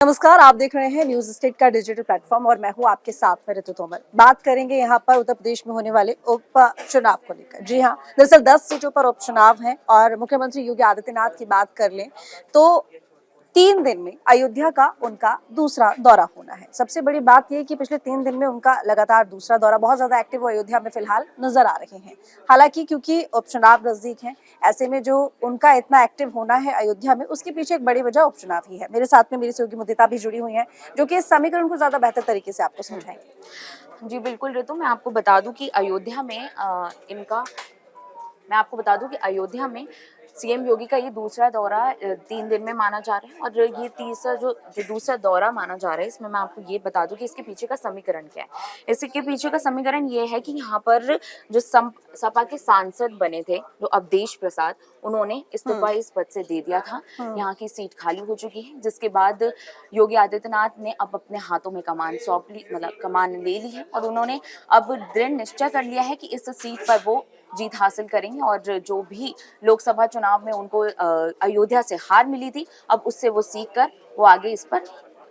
नमस्कार, आप देख रहे हैं न्यूज स्टेट का डिजिटल प्लेटफॉर्म और मैं हूं आपके साथ में ऋतु तोमर। बात करेंगे यहां पर उत्तर प्रदेश में होने वाले उपचुनाव को लेकर। जी हां, दरअसल 10 सीटों पर उपचुनाव हैं और मुख्यमंत्री योगी आदित्यनाथ की बात कर लें तो 3 दिन में अयोध्या का उनका दूसरा दौरा होना है। सबसे बड़ी बात यह कि पिछले 3 दिन में उनका लगातार दूसरा दौरा, बहुत ज्यादा एक्टिव वो अयोध्या में फिलहाल नजर आ रहे हैं। हालांकि क्योंकि उपचुनाव नजदीक हैं, ऐसे में जो उनका इतना एक्टिव होना है अयोध्या में, उसके पीछे एक बड़ी वजह उपचुनाव ही है। मेरे साथ में मेरी सहयोगी मुदिता भी जुड़ी हुई है, जो कि इस समीकरण को ज्यादा बेहतर तरीके से आपको समझाएंगे। जी बिल्कुल ऋतु, मैं आपको बता दूं कि अयोध्या में सीएम योगी का ये दूसरा दौरा 3 दिन में माना जा रहा है। और ये तीसरा जो दूसरा दौरा माना जा रहा है, इसमें मैं आपको ये बता दूं कि इसके पीछे का समीकरण क्या है। इसके पीछे का समीकरण ये है कि यहाँ पर जो सपा के सांसद बने थे, जो अवधेश प्रसाद, उन्होंने इस्तीफा इस पद से दे दिया था। यहाँ की सीट खाली हो चुकी है, जिसके बाद योगी आदित्यनाथ ने अब अपने हाथों में कमान सौंप ली, मतलब कमान ले ली है। और उन्होंने अब दृढ़ निश्चय कर लिया है कि इस सीट पर वो जीत हासिल करेंगे। और जो भी लोकसभा चुनाव में उनको अयोध्या से हार मिली थी, अब उससे वो सीख कर वो आगे इस पर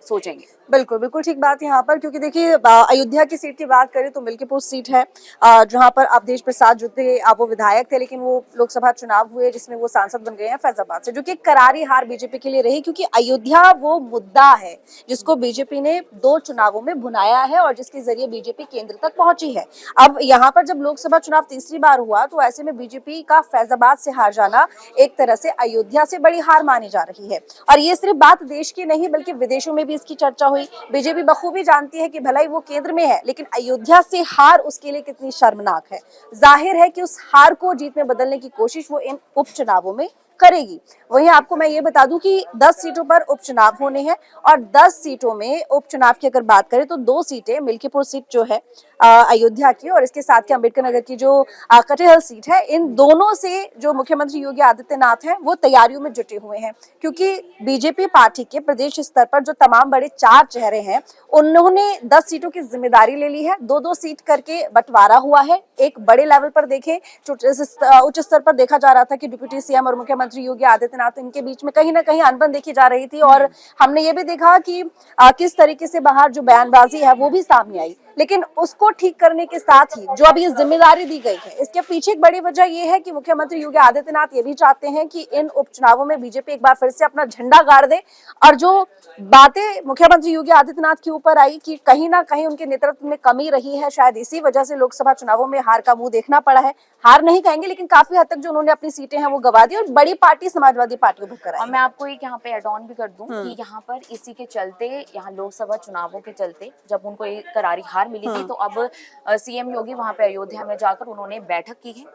सोचेंगे। बिल्कुल बिल्कुल ठीक बात यहाँ पर, क्योंकि देखिए अयोध्या की सीट की बात करें तो मिल्कीपुर सीट है, जहाँ पर अवधेश प्रसाद जो थे वो विधायक थे, लेकिन वो लोकसभा चुनाव हुए जिसमें वो सांसद बन गए हैं फैजाबाद से, जो कि करारी हार बीजेपी के लिए रही, क्योंकि अयोध्या वो मुद्दा है जिसको बीजेपी ने 2 चुनावों में भुनाया है और जिसके जरिए बीजेपी केंद्र तक पहुंची है। अब यहाँ पर जब लोकसभा चुनाव तीसरी बार हुआ तो ऐसे में बीजेपी का फैजाबाद से हार जाना एक तरह से अयोध्या से बड़ी हार मानी जा रही है। और ये सिर्फ बात देश की नहीं बल्कि विदेशों में भी इसकी चर्चा हुई। बीजेपी बखूबी जानती है कि भलाई वो केंद्र में है, लेकिन अयोध्या से हार उसके लिए कितनी शर्मनाक है। जाहिर है कि उस हार को जीत में बदलने की कोशिश वो इन उपचुनावों में करेगी। वहीं आपको मैं ये बता दूं कि 10 सीटों पर उपचुनाव होने हैं और 10 सीटों में उपचुनाव की अगर बात करें तो 2 सीटें, मिल्कीपुर सीट जो है अयोध्या की, और इसके साथ के अम्बेडकर नगर की जो कटिहार सीट है, इन दोनों से जो मुख्यमंत्री योगी आदित्यनाथ हैं वो तैयारियों में जुटे हुए हैं। क्योंकि बीजेपी पार्टी के प्रदेश स्तर पर जो तमाम बड़े 4 चेहरे हैं, उन्होंने 10 सीटों की जिम्मेदारी ले ली है। 2-2 सीट करके बंटवारा हुआ है। एक बड़े लेवल पर देखें, उच्च स्तर पर देखा जा रहा था कि डिप्टी सीएम और मुख्यमंत्री योगी आदित्यनाथ, इनके बीच में कहीं ना कहीं अनबन देखी जा रही थी। और हमने ये भी देखा कि किस तरीके से बाहर जो बयानबाजी है वो भी सामने आई। लेकिन उसको ठीक करने के साथ ही जो अभी जिम्मेदारी दी गई है, इसके पीछे एक बड़ी वजह यह है कि मुख्यमंत्री योगी आदित्यनाथ ये भी चाहते हैं कि इन उपचुनावों में बीजेपी एक बार फिर से अपना झंडा गाड़ दे। और जो बातें मुख्यमंत्री योगी आदित्यनाथ के ऊपर आई कि कहीं ना कहीं उनके नेतृत्व में कमी रही है, शायद इसी वजह से लोकसभा चुनावों में हार का मुंह देखना पड़ा है। हार नहीं कहेंगे, लेकिन काफी हद तक जो उन्होंने अपनी सीटें हैं वो गवा दी और बड़ी पार्टी समाजवादी पार्टी उभर कर आई। और मैं आपको एक यहाँ पे एड ऑन भी कर दूं कि यहाँ पर इसी के चलते, यहाँ लोकसभा चुनावों के चलते जब उनको एक करारी हार मिली थी, तो अब सीएम योगी वहाँ पे अयोध्या में जाकर उन्होंने बैठक की है।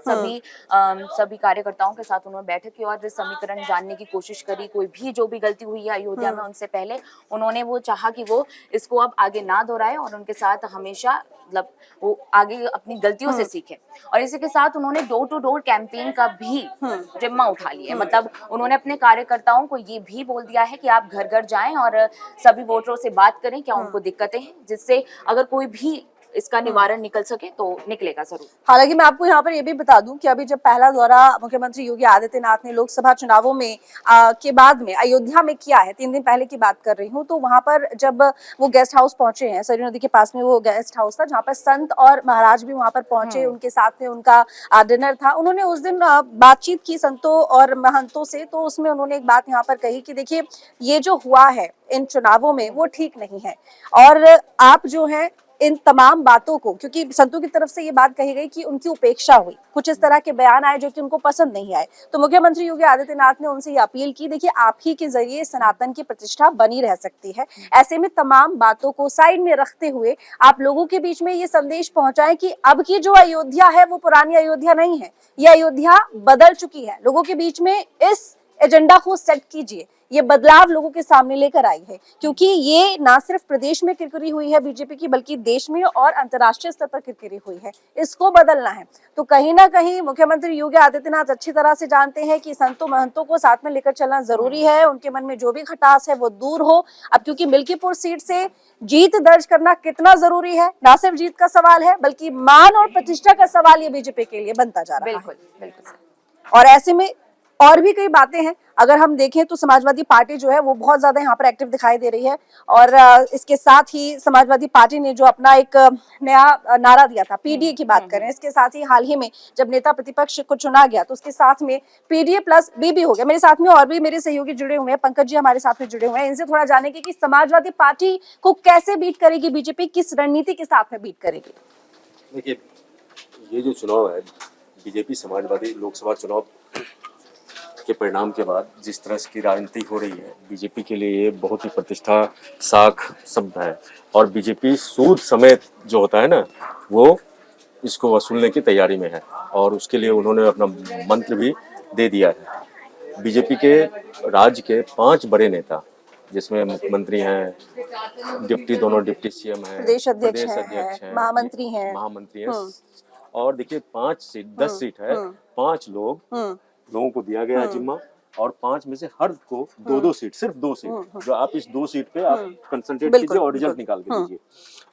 सभी कार्यकर्ताओं के साथ उन्होंने बैठक की और समीकरण जानने की कोशिश करी। कोई भी जो भी गलती हुई है अयोध्या में उनसे पहले, उन्होंने वो चाहा कि वो इसको अब आगे ना दोहराए और उनके साथ हमेशा, मतलब वो आगे अपनी गलतियों से सीखे। और इसी के साथ उन्होंने डोर टू डोर कैंपेन का भी जिम्मा उठा लिया है। मतलब उन्होंने अपने कार्यकर्ताओं को ये भी बोल दिया है कि आप घर घर जाएं और सभी वोटरों से बात करें, क्या उनको दिक्कतें हैं, जिससे अगर कोई भी इसका निवारण निकल सके तो निकलेगा जरूर। हालांकि मैं आपको यहाँ पर ये भी बता दूं कि अभी जब पहला दौरा मुख्यमंत्री योगी आदित्यनाथ ने लोकसभा चुनावों में के बाद में अयोध्या में किया है, 3 दिन पहले की बात कर रही हूँ, तो वहां पर जब वो गेस्ट हाउस पहुंचे हैं, सरयू नदी के पास में वो गेस्ट हाउस था जहाँ पर संत और महाराज भी वहां पर पहुंचे, उनके साथ में उनका डिनर था। उन्होंने उस दिन बातचीत की संतों और महंतों से, तो उसमें उन्होंने एक बात यहाँ पर कही कि देखिए, ये जो हुआ है इन चुनावों में वो ठीक नहीं है। और आप जो है इन तमाम बातों को, क्योंकि संतों की तरफ से ये बात कही गई कि उनकी उपेक्षा हुई, कुछ इस तरह के बयान आए जो कि उनको पसंद नहीं आए, तो मुख्यमंत्री योगी आदित्यनाथ ने उनसे ये अपील की, देखिए आप ही के जरिए सनातन की प्रतिष्ठा बनी रह सकती है। ऐसे में तमाम बातों को साइड में रखते हुए आप लोगों के बीच में ये संदेश पहुंचाएं कि अब की जो अयोध्या है वो पुरानी अयोध्या नहीं है, ये अयोध्या बदल चुकी है। लोगों के बीच में इस एजेंडा को सेट कीजिए, ये बदलाव लोगों के सामने लेकर आई है, क्योंकि ये ना सिर्फ प्रदेश में किरकिरी हुई है बीजेपी की, बल्कि देश में और अंतर्राष्ट्रीय स्तर पर किरकिरी हुई है। इसको बदलना है। तो कहीं ना कहीं मुख्यमंत्री योगी आदित्यनाथ अच्छी तरह से जानते हैं कि संतों महंतों को साथ में लेकर चलना जरूरी है, उनके मन में जो भी खटास है वो दूर हो। अब क्योंकि मिल्कीपुर सीट से जीत दर्ज करना कितना जरूरी है, ना सिर्फ जीत का सवाल है बल्कि मान और प्रतिष्ठा का सवाल ये बीजेपी के लिए बनता जा रहा है। बिल्कुल बिल्कुल। और ऐसे में और भी कई बातें हैं। अगर हम देखें तो समाजवादी पार्टी जो है वो बहुत ज्यादा यहाँ पर एक्टिव दिखाई दे रही है, और इसके साथ ही समाजवादी पार्टी ने जो अपना एक नया नारा दिया था, पीडीए की बात करें, इसके साथ ही हाल ही में जब नेता प्रतिपक्ष को चुना गया तो उसके साथ में पीडीए प्लस बीबी हो गया। मेरे साथ में और भी मेरे सहयोगी जुड़े हुए हैं, पंकज जी हमारे साथ में जुड़े हुए हैं, इनसे थोड़ा जानेंगे कि समाजवादी पार्टी को कैसे बीट करेगी बीजेपी, किस रणनीति के साथ में बीट करेगी। देखिए, ये जो चुनाव है, बीजेपी समाजवादी लोकसभा चुनाव के परिणाम के बाद जिस तरह की राजनीति हो रही है, बीजेपी के लिए ये बहुत ही प्रतिष्ठा साख शब्द है। और बीजेपी सूद समेत जो होता है ना, वो इसको वसूलने की तैयारी में है, और उसके लिए उन्होंने अपना मंत्र भी दे दिया है। बीजेपी के राज्य के 5 बड़े नेता, जिसमें मुख्यमंत्री हैं, दोनों डिप्टी सीएम हैं, प्रदेश अध्यक्ष हैं, महामंत्री हैं, और देखिए 5 सीट 10 सीट है, 5 लोगों को दिया गया है जिम्मा, और 5 में से हर को 2-2 सीट, सिर्फ 2 सीट, जो आप इस 2 सीट पे आप कंसंट्रेट कीजिए और रिजल्ट निकाल के दीजिए।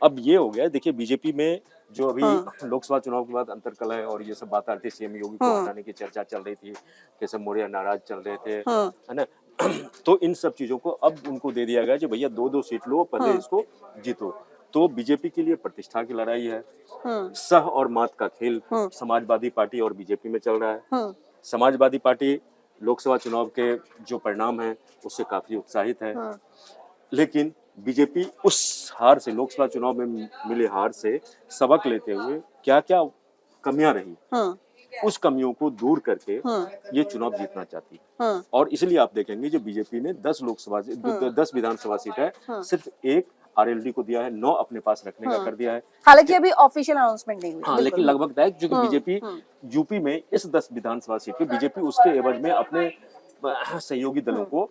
अब ये हो गया, देखिए बीजेपी में जो अभी लोकसभा चुनाव के बाद अंतरकलह और ये सब बात आ रही थी, सीएम योगी को हटाने की चर्चा चल रही थी, केशव मौर्य नाराज चल रहे थे, है ना। तो इन सब चीजों को अब उनको दे दिया गया कि भैया 2-2 सीट लो, पहले इसको जीतो। तो बीजेपी के लिए प्रतिष्ठा की लड़ाई है, सह और मात का खेल समाजवादी पार्टी और बीजेपी में चल रहा है। समाजवादी पार्टी लोकसभा चुनाव के जो परिणाम है उससे काफी उत्साहित है, लेकिन बीजेपी उस हार से, लोकसभा चुनाव में मिले हार से सबक लेते हुए क्या क्या कमियां रही, उस कमियों को दूर करके ये चुनाव जीतना चाहती है। और इसलिए आप देखेंगे जो बीजेपी ने 10 विधानसभा सीट है, सिर्फ एक आरएलडी को दिया है, 9 अपने पास रखने का कर दिया है। हालांकि अभी ऑफिशियल अनाउंसमेंट नहीं हुई। हाँ, लेकिन लगभग तय, जो बीजेपी यूपी में इस 10 विधानसभा सीट पे बीजेपी उसके एवज में अपने सहयोगी दलों को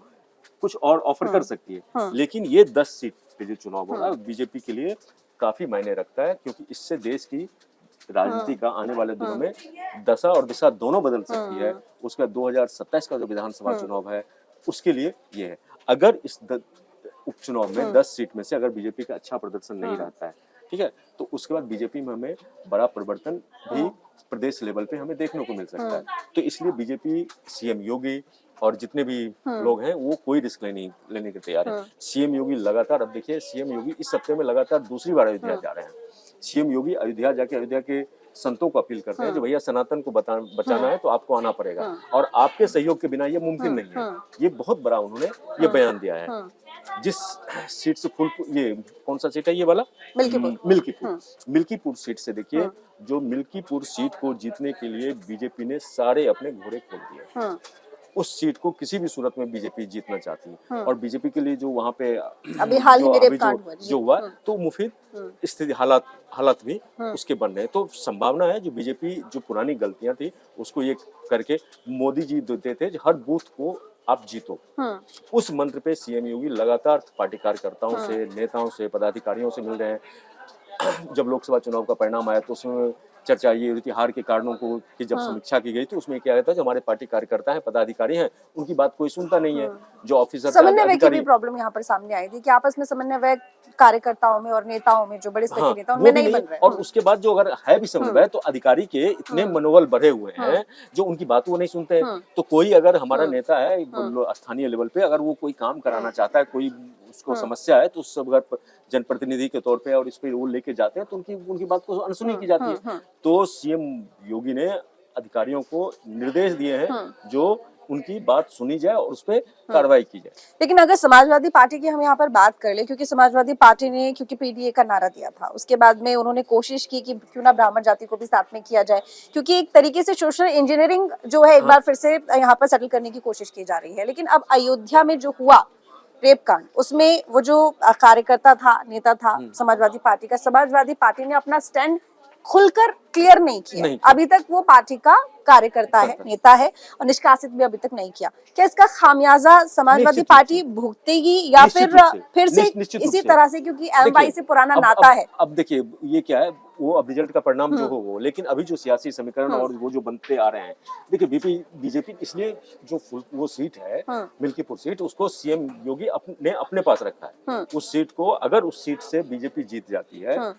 कुछ और ऑफर कर सकती है। लेकिन ये 10 सीट पे जो चुनाव हो रहा है बीजेपी के लिए काफी मायने रखता है, क्योंकि इससे देश की राजनीति का आने वाले दिनों में दशा और दिशा दोनों बदल सकती है। उसका 2027 का जो विधानसभा चुनाव है उसके लिए ये है। अगर इस उपचुनाव में 10 सीट में से अगर बीजेपी का अच्छा प्रदर्शन नहीं रहता है, ठीक है, तो उसके बाद बीजेपी में हमें बड़ा परिवर्तन भी प्रदेश लेवल पे हमें देखने को मिल सकता है। तो इसलिए बीजेपी, सीएम योगी और जितने भी लोग हैं वो कोई रिस्क लेने के तैयार है। सीएम योगी लगातार, अब देखिए सीएम योगी इस हफ्ते में लगातार दूसरी बार अयोध्या जा रहे हैं। सीएम योगी अयोध्या जाके अयोध्या के संतों को अपील करते हैं कि भैया सनातन को बचाना है तो आपको आना पड़ेगा, और आपके सहयोग के बिना ये मुमकिन नहीं है। ये बहुत बड़ा उन्होंने ये बयान दिया है। जिस सीट से ये कौन सा सीट है ये वाला, मिल्कीपुर सीट से, देखिए जो मिल्कीपुर सीट को जीतने के लिए बीजेपी ने सारे अपने घोड़े खोल दिए। उस सीट को किसी भी सूरत में बीजेपी जीतना चाहती है, और बीजेपी के लिए जो वहाँ पे अभी हाल ही में जो हुआ तो मुफीद स्थिति हालात भी उसके बन रहे हैं। तो संभावना है जो बीजेपी जो पुरानी गलतियां थी उसको ये करके, मोदी जी देते थे हर बूथ को आप जीतो, उस मंत्र पे सीएम योगी लगातार पार्टी कार्यकर्ताओं से, नेताओं से, पदाधिकारियों से मिल रहे हैं। जब लोकसभा चुनाव का परिणाम आया तो उसमें चर्चा ये हुई थी, हार के कारणों को की जब समीक्षा की गई तो उसमें क्या रहता है, जो हमारे पार्टी कार्यकर्ता हैं, पदाधिकारी हैं, उनकी बात कोई सुनता नहीं है। जो ऑफिसर समन्वय की भी प्रॉब्लम यहाँ पर सामने आई थी कि आपस में समन्वय कार्यकर्ताओं में और नेताओं में, जो बड़े स्तर के नेता उनमें नहीं बन रहे। और उसके बाद जो अगर है भी समन्वय तो अधिकारी के इतने मनोबल बढ़े हुए हैं जो उनकी बात वो नहीं सुनते। तो कोई अगर हमारा नेता है स्थानीय लेवल पे, अगर वो कोई काम कराना चाहता है, कोई उसको समस्या है, तो अगर जनप्रतिनिधि के तौर पे और इस पे वो लेके जाते हैं तो उनकी बात को अनसुनी की जाती है। तो सीएम योगी ने अधिकारियों को निर्देश दिए हैं जो उनकी बात सुनी जाए और उस पर कार्रवाई की जाए। लेकिन अगर समाजवादी पार्टी की हम यहाँ पर बात कर ले, क्योंकि समाजवादी पार्टी ने क्योंकि पीडीए का नारा दिया था, उसके बाद में उन्होंने कोशिश की कि क्यों ना ब्राह्मण जाति को भी साथ में किया जाए, क्योंकि एक तरीके से सोशल इंजीनियरिंग जो है एक बार फिर से यहाँ पर सेटल करने की कोशिश की जा रही है। लेकिन अब अयोध्या में जो हुआ रेप कांड, उसमें वो जो कार्यकर्ता था, नेता था समाजवादी पार्टी का, समाजवादी पार्टी ने अपना स्टैंड खुलकर क्लियर नहीं किया। अभी तक वो पार्टी का कार्यकर्ता है, नेता है, और निष्कासित भी अभी तक नहीं किया। क्या इसका खामियाजा समाजवादी पार्टी भुगतेगी या फिर से इसी तरह से, क्योंकि एमवाई से पुराना नाता है? अब देखिए ये क्या है, वो अब रिजल्ट का परिणाम जो हो, लेकिन अभी जो सियासी समीकरण और वो जो बनते आ रहे हैं, देखिए बीजेपी इसलिए जो वो सीट है मिल्कीपुर सीट, उसको सीएम योगी ने अपने पास रखा है। उस सीट को अगर उस सीट से बीजेपी जीत जाती है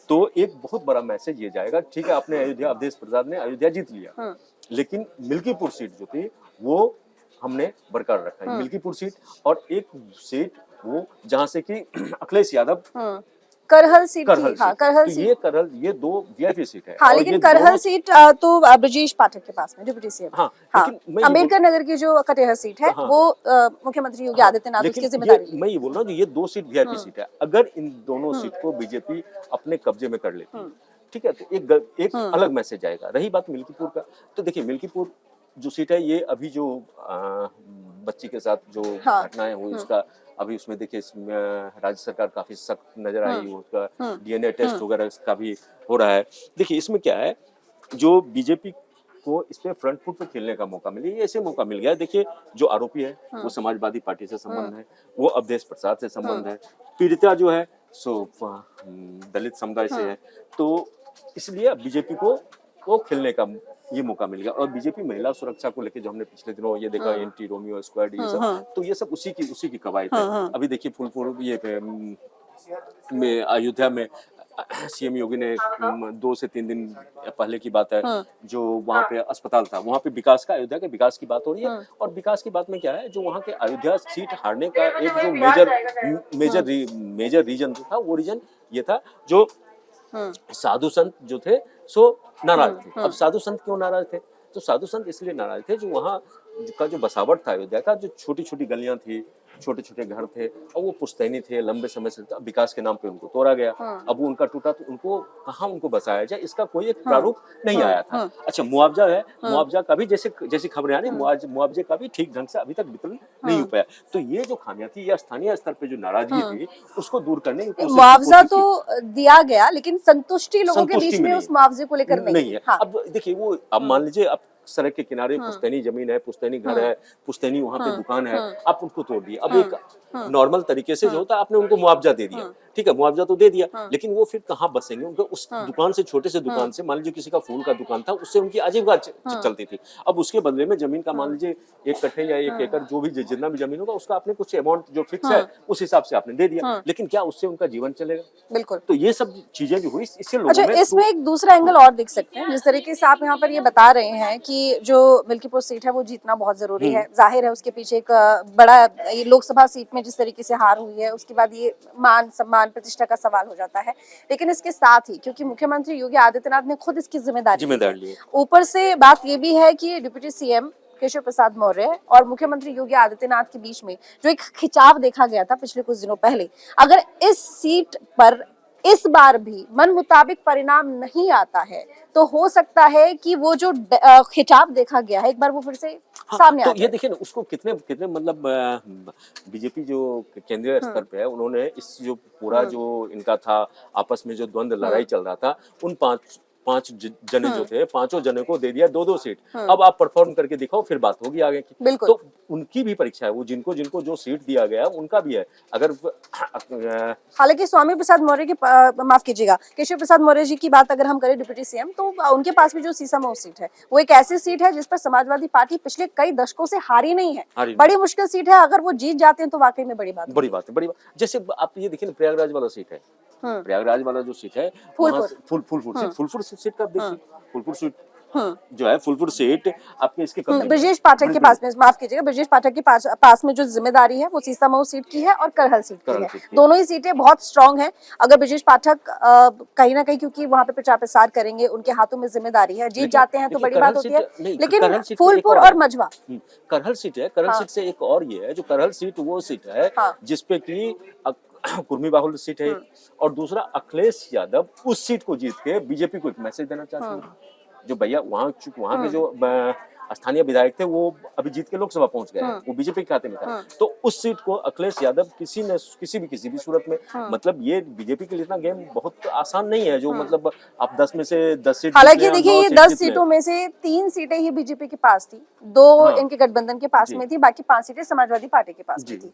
तो एक बहुत बड़ा मैसेज ये जाएगा, ठीक है आपने अयोध्या, अवधेश प्रसाद ने अयोध्या जीत लिया, लेकिन मिल्कीपुर सीट जो थी वो हमने बरकरार रखा है, मिल्कीपुर सीट, और एक सीट वो जहां से कि अखिलेश यादव करहल सीट करहल थी, हाँ सीट, करहल तो सीट। ये करहल, ये 2 वीआईपी सीट है। हाँ और लेकिन ये करहल दोनों, सीट तो ब्रजेश पाठक के पास में, डिप्टी सीएम। हाँ, हाँ, लेकिन मैं ये अंबेडकर नगर की जो कटेहर सीट है हाँ, वो मुख्यमंत्री योगी हाँ, आदित्यनाथ लेकिन उसकी ये जिम्मेदारी मैं ये बोल रहा हूँ, ये 2 सीट वीआईपी सीट है। अगर इन दोनों सीट को बीजेपी अपने कब्जे में कर लेती है, ठीक है, तो एक अलग मैसेज आएगा। रही बात मिल्कीपुर का, तो देखिए मिल्कीपुर जो सीट है, ये अभी जो बच्ची के साथ जो घटनाएं हुई, उसका अभी उसमें देखिए राज्य सरकार काफी सख्त नजर आई, उसका डीएनए टेस्ट वगैरह इसका भी हो रहा है। देखिए इसमें क्या है, जो बीजेपी को इस पे फ्रंट फुट पे खेलने का मौका मिले, ये ऐसे मौका मिल गया है। देखिए जो आरोपी है वो समाजवादी पार्टी से संबंध है, वो अवधेश प्रसाद से संबंध है, पीड़िता जो है सो दलित समुदाय से है, तो इसलिए बीजेपी को वो खेलने का ये मौका मिल गया। और बीजेपी महिला सुरक्षा को लेकर जो हमने पिछले दिनों ये देखा, एंटी रोमियो स्क्वाड, ये सब, तो ये सब उसी की कवायद है। अभी देखिए फुलपुर ये में अयोध्या में सीएम योगी ने 2 से 3 दिन पहले की बात है, जो वहाँ पे अस्पताल था, वहाँ पे विकास का, अयोध्या के विकास की बात हो रही है। और विकास की बात में क्या है, जो वहाँ के अयोध्या सीट हारने का एक जो मेजर रीजन था, वो रीजन ये था, जो साधु संत जो थे सो नाराज थे। अब साधु संत क्यों नाराज थे? तो साधु संत इसलिए नाराज थे, जो वहाँ का जो बसावट था अयोध्या का, जो छोटी छोटी गलियां थी, छोटे छोटे घर थे, और वो पुश्तैनी थे, लंबे समय से विकास के नाम पे उनको तोड़ा गया। अब वो उनका टूटा, तो उनको कहाँ उनको बसाया जाए, इसका कोई एक प्रारूप नहीं आया था। अच्छा, मुआवजा है, मुआवजा का भी जैसी खबरें आ रही, मुआवजे का भी ठीक ढंग से अभी तक वितरण नहीं हो पाया। तो ये जो खामियां थी, या स्थानीय स्तर पे जो नाराजगी थी, उसको दूर करने की कोशिश मुआवजा तो दिया गया, लेकिन संतुष्टि लोगों के बीच संतुष्टि में में उस मुआवजे को लेकर नहीं है। हाँ। अब देखिए वो, अब मान लीजिए, अब सड़क के किनारे पुश्तैनी जमीन है, पुश्तैनी घर है, पुश्तैनी वहाँ पे दुकान है, आप उनको तोड़ दिए। अब एक नॉर्मल तरीके से जो होता है, आपने उनको मुआवजा दे दिया, ठीक है, मुआवजा तो दे दिया, लेकिन वो फिर कहाँ बसेंगे? उनको उस दुकान से, छोटे से दुकान से, मान लीजिए किसी का फूल का दुकान था, उससे उनकी आजीविका चलती थी। अब उसके बदले में जमीन का, मान लीजिए 1 कट्ठे या 1 एकड़, जो भी जितना भी जमीन होगा, उसका आपने कुछ अमाउंट जो फिक्स है, उस हिसाब से आपने दे दिया, लेकिन क्या उससे उनका जीवन चलेगा? बिल्कुल। तो ये सब चीजें जो हुई, इससे लोगों अच्छा, में इसमें एक दूसरा एंगल और देख सकते हैं, जिस तरीके से आप यहाँ पर ये बता रहे हैं कि जो मिल्कीपुर सीट है वो जीतना बहुत जरूरी है, जाहिर है उसके पीछे एक बड़ा, ये लोकसभा सीट में जिस तरीके से हार हुई है, उसके बाद ये मान सम्मान प्रतिष्ठा का सवाल हो जाता है। लेकिन इसके साथ ही, क्योंकि मुख्यमंत्री योगी आदित्यनाथ ने खुद इसकी जिम्मेदारी ली है, ऊपर से बात ये भी है कि डिप्टी सीएम केशव प्रसाद मौर्य और मुख्यमंत्री योगी आदित्यनाथ के बीच में जो एक खिंचाव देखा गया था पिछले कुछ दिनों पहले, अगर इस सीट पर इस बार भी मन मुताबिक परिणाम नहीं आता है, तो हो सकता है कि वो जो खिंचाव देखा गया है, एक बार वो फिर से सामने आ तो जाए। ये देखिए ना, उसको कितने कितने मतलब बीजेपी जो केंद्रीय स्तर पे है, उन्होंने इस जो पूरा जो इनका था, आपस में जो द्वंद्व लड़ाई चल रहा था, उन पांच जने जो थे, पांचों जने को दे दिया 2-2 सीट। अब आप परफॉर्म करके दिखाओ, फिर बात होगी आगे की। बिल्कुल। तो उनकी भी परीक्षा है, वो जिनको जिनको जो सीट दिया गया उनका भी है। अगर हालांकि स्वामी प्रसाद मौर्य की माफ कीजिएगा, केशव प्रसाद मौर्य जी की बात अगर हम करें, डिप्टी सीएम, तो उनके पास भी जो सीसामऊ सीट है, वो एक ऐसी सीट है जिस पर समाजवादी पार्टी पिछले कई दशकों से हारी नहीं है। बड़ी मुश्किल सीट है, अगर वो जीत जाते हैं तो वाकई में बड़ी बात है। जैसे आप ये देखिए, प्रयागराज वाला सीट है, प्रयागराज वाला जो सीट है, फुलपुर सीट का देखिए, फुलपुर सीट जो है, फुलपुर सीट आपके इसके ब्रजेश पाठक के पास में, माफ कीजिएगा, ब्रजेश पाठक के पास में जो जिम्मेदारी है वो सीसामऊ सीट की है और करहल सीट की है। दोनों ही सीटें बहुत स्ट्रांग हैं। अगर ब्रजेश पाठक कहीं ना कहीं, क्योंकि वहां पे प्रचार प्रसार करेंगे, उनके हाथों में जिम्मेदारी है, जीत जाते हैं तो बड़ी बात होती है। लेकिन फूलपुर और मझवा, करहल सीट है, करहल सीट से एक और ये है, जो करहल सीट वो सीट है जिसपे की कुर्मी बाहुल्य सीट है, और दूसरा अखिलेश यादव उस सीट को जीत के बीजेपी को एक मैसेज देना चाहते हैं, जो भैया वहाँ के जो स्थानीय विधायक थे, वो अभी जीत के लोकसभा पहुंच गए, वो बीजेपी के खाते में था। तो उस सीट को अखिलेश यादव किसी भी सूरत में, मतलब ये बीजेपी के लिए इतना गेम बहुत आसान नहीं है, जो मतलब आप 10 में से 10 सीट, हालांकि देखिए ये 10 सीटों में से 3 सीटें ही बीजेपी के पास थी, 2 इनके गठबंधन के पास में थी, बाकी 5 सीटें समाजवादी पार्टी के पास में थी।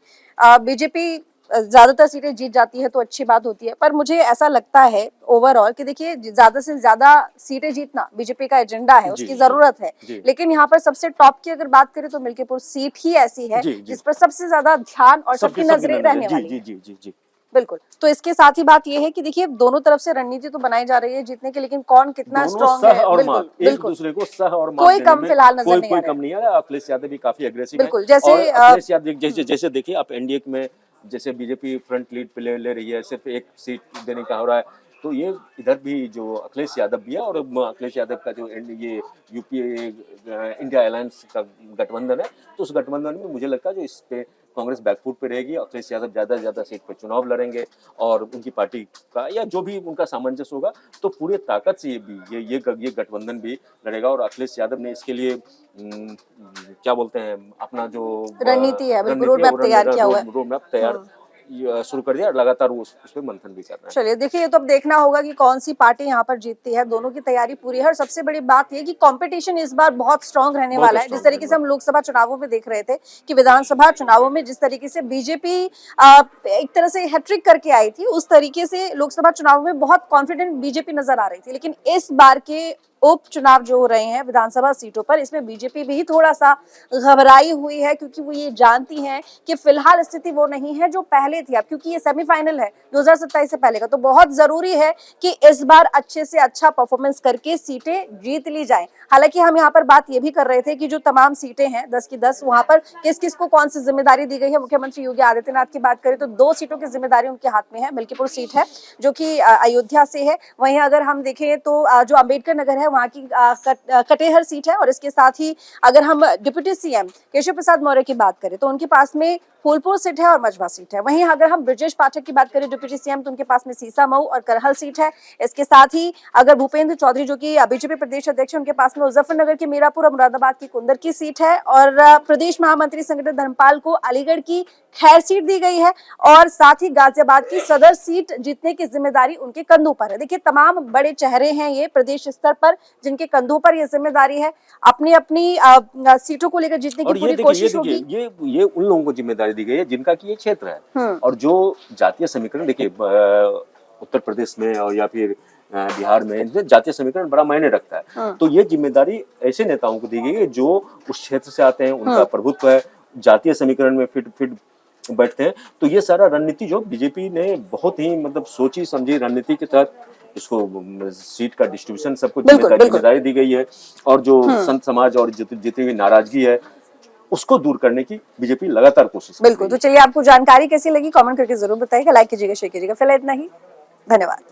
बीजेपी ज्यादातर सीटें जीत जाती है तो अच्छी बात होती है, पर मुझे ऐसा लगता है ओवरऑल कि देखिए, ज्यादा से ज्यादा सीटें जीतना बीजेपी का एजेंडा है, उसकी जरूरत है। लेकिन यहाँ पर सबसे टॉप की अगर बात करें तो मिल्कीपुर सीट ही ऐसी है जिस पर सबसे ज्यादा ध्यान और सबकी नजरें रहने वाली है। बिल्कुल। तो इसके साथ ही बात ये है कि देखिए दोनों तरफ से रणनीति तो बनाई जा रही है जीतने की, लेकिन कौन कितना दोनों स्ट्रांग सह है। और बिल्कुल, मात, एक बिल्कुल। दूसरे को सह और मात कोई देने कम में फिलहाल नजर नहीं आ कोई रहा है। कम नहीं आ रहा है। अखिलेश यादव भी काफी एग्रेसिव है। बिल्कुल, जैसे और अखिलेश यादव जैसे जैसे देखिए आप एनडीए में जैसे बीजेपी फ्रंट लीड पे ले रही है, सिर्फ एक सीट देने का हो रहा है, तो ये इधर भी जो अखिलेश यादव भी है और अखिलेश यादव का जो ये यूपीए इंडिया अलायंस का गठबंधन है, तो उस गठबंधन में मुझे लगता है जो इस पे कांग्रेस बैकफुट पे रहेगी, अखिलेश यादव ज्यादा से ज्यादा सीट पे चुनाव लड़ेंगे और उनकी पार्टी का या जो भी उनका सामंजस्य होगा तो पूरी ताकत से ये गठबंधन भी लड़ेगा। और अखिलेश यादव ने इसके लिए क्या बोलते हैं अपना जो रणनीति है, बिल्कुल रोड मैप तैयार किया हुआ है। रोड मैप तैयार शुरू कर दिया और लगातार वो उस पर मंथन भी कर रहे हैं। चलिए देखिए, ये तो अब देखना होगा कि कौन सी पार्टी यहाँ पर जीतती है। दोनों की तैयारी पूरी है और सबसे बड़ी बात ये कि कंपटीशन इस बार बहुत स्ट्रांग रहने बहुत वाला है। जिस तरीके से हम लोकसभा चुनावों में देख रहे थे कि विधानसभा चुनावों में जिस तरीके से बीजेपी एक तरह से हैट्रिक करके आई थी, उस तरीके से लोकसभा चुनाव में बहुत कॉन्फिडेंट बीजेपी नजर आ रही थी। लेकिन इस बार के उपचुनाव जो हो रहे हैं विधानसभा सीटों पर, इसमें बीजेपी भी थोड़ा सा घबराई हुई है, क्योंकि वो ये जानती हैं कि फिलहाल स्थिति वो नहीं है जो पहले थी। अब क्योंकि ये सेमीफाइनल है 2027 से पहले का, तो बहुत जरूरी है कि इस बार अच्छे से अच्छा परफॉर्मेंस करके सीटें जीत ली जाएं। हालांकि हम यहाँ पर बात ये भी कर रहे थे कि जो तमाम सीटें हैं 10 की 10, वहां पर किस किस को कौन सी जिम्मेदारी दी गई है। मुख्यमंत्री योगी आदित्यनाथ की बात करें तो 2 सीटों की जिम्मेदारी उनके हाथ में है। मिल्कीपुर सीट है जो कि अयोध्या से है। वहीं अगर हम देखें तो जो अंबेडकर नगर है वहां की कटेहर सीट है। और इसके साथ ही अगर हम डिप्टी सीएम केशव प्रसाद मौर्य की बात करें तो उनके पास में फूलपुर सीट है और मजवा सीट है। वहीं अगर हम ब्रजेश पाठक की बात करें डिप्टी सीएम, तो उनके पास में सीसा मऊ और करहल सीट है। इसके साथ ही अगर भूपेंद्र चौधरी जो कि बीजेपी प्रदेश अध्यक्ष, उनके पास में मुजफ्फरनगर की मीरापुर और मुरादाबाद की कुंदर की सीट है। और प्रदेश महामंत्री संगठन धर्मपाल को अलीगढ़ की खैर सीट दी गई है। और साथ ही गाजियाबाद की सदर सीट जीतने की जिम्मेदारी उनके कंधों पर है। देखिए तमाम बड़े चेहरे हैं ये प्रदेश स्तर पर जिनके कंधों पर ये जिम्मेदारी है। अपनी अपनी सीटों को लेकर जीतने की पूरी कोशिश होगी। ये उन लोगों को जिम्मेदारी दी गई है जिनका कि ये क्षेत्र है। और जो जातीय समीकरण देखिए उत्तर प्रदेश में और या फिर बिहार में जातीय समीकरण बड़ा मायने रखता है। तो ये जिम्मेदारी ऐसे नेताओं को दी गई है जो उस क्षेत्र से आते हैं, उनका प्रभुत्व है, जातीय समीकरण में फिट बैठते हैं। तो ये सारा रणनीति जो बीजेपी ने बहुत ही मतलब सोची समझी रणनीति के तहत इसको सीट का डिस्ट्रीब्यूशन सब कुछ जिम्मेदारी दी गई है। और जो संत समाज और जितनी भी नाराजगी है उसको दूर करने की बीजेपी लगातार कोशिश कर रही है। बिल्कुल। तो चलिए, आपको जानकारी कैसी लगी कमेंट करके जरूर बताइएगा, लाइक कीजिएगा, शेयर कीजिएगा। फिलहाल इतना ही, धन्यवाद।